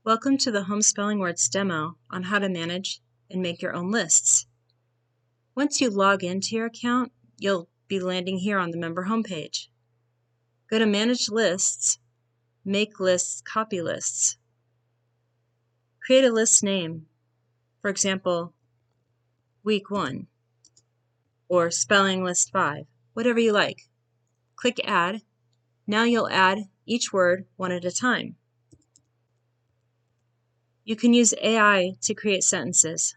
Welcome to the Home Spelling Words demo on how to manage and make your own lists. Once you log into your account, you'll be landing here on the member homepage. Go to Manage Lists, Make Lists, Copy Lists. Create a list name, for example, Week 1 or Spelling List 5, whatever you like. Click Add. Now you'll add each word one at a time. You can use AI to create sentences.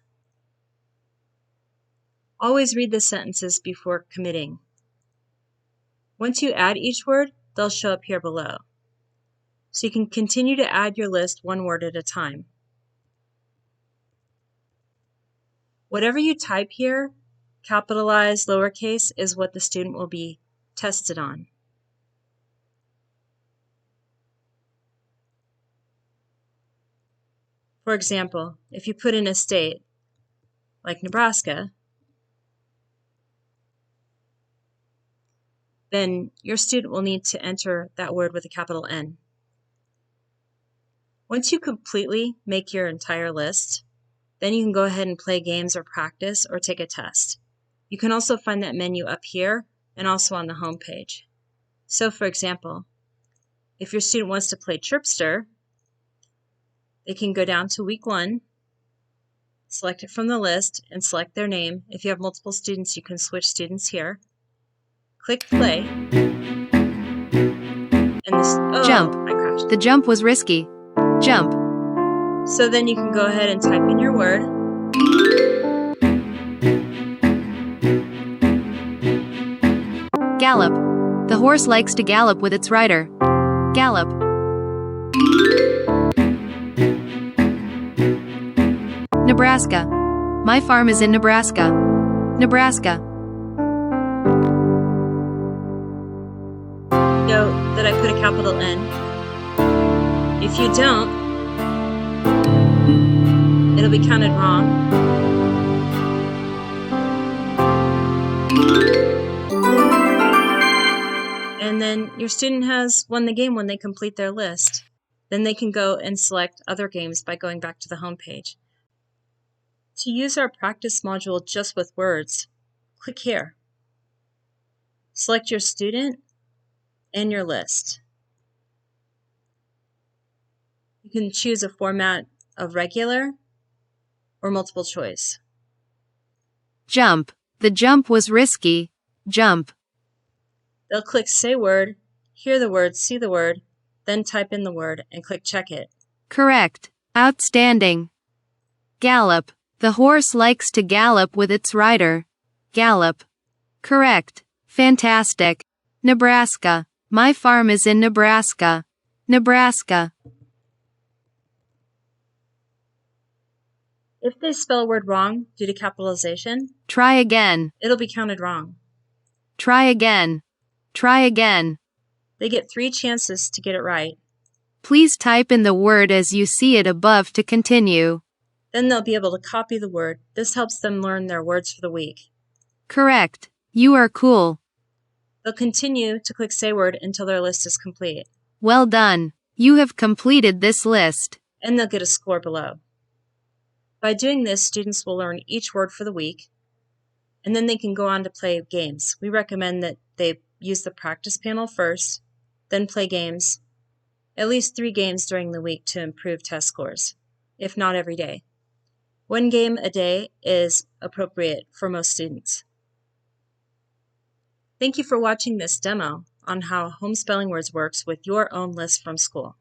Always read the sentences before committing. Once you add each word, they'll show up here below. So you can continue to add your list one word at a time. Whatever you type here, capitalized, lowercase, is what the student will be tested on. For example, if you put in a state like Nebraska, then your student will need to enter that word with a capital N. Once you completely make your entire list, then you can go ahead and play games or practice or take a test. You can also find that menu up here and also on the home page. So for example, if your student wants to play Chirpster, they can go down to Week 1, select it from the list, and select their name. If you have multiple students, you can switch students here. Click play. And this, Jump. I crashed. The jump was risky. Jump. So then you can go ahead and type in your word. Gallop. The horse likes to gallop with its rider. Gallop. Nebraska. My farm is in Nebraska. Nebraska. Note that I put a capital N. If you don't, it'll be counted wrong. And then your student has won the game when they complete their list. Then they can go and select other games by going back to the home page. To use our practice module just with words, click here. Select your student and your list. You can choose a format of regular or multiple choice. Jump. The jump was risky. Jump. They'll click Say Word, hear the word, see the word, then type in the word and click Check It. Correct. Outstanding. Gallop. The horse likes to gallop with its rider. Gallop. Correct. Fantastic. Nebraska. My farm is in Nebraska. Nebraska. If they spell a word wrong due to capitalization, Try again. it'll be counted wrong. Try again. Try again. They get 3 chances to get it right. Please type in the word as you see it above to continue. Then they'll be able to copy the word. This helps them learn their words for the week. Correct. You are cool. They'll continue to click Say Word until their list is complete. Well done. You have completed this list. And they'll get a score below. By doing this, students will learn each word for the week, and then they can go on to play games. We recommend that they use the practice panel first, then play games, at least 3 games during the week to improve test scores, if not every day. 1 game a day is appropriate for most students. Thank you for watching this demo on how Home Spelling Words works with your own list from school.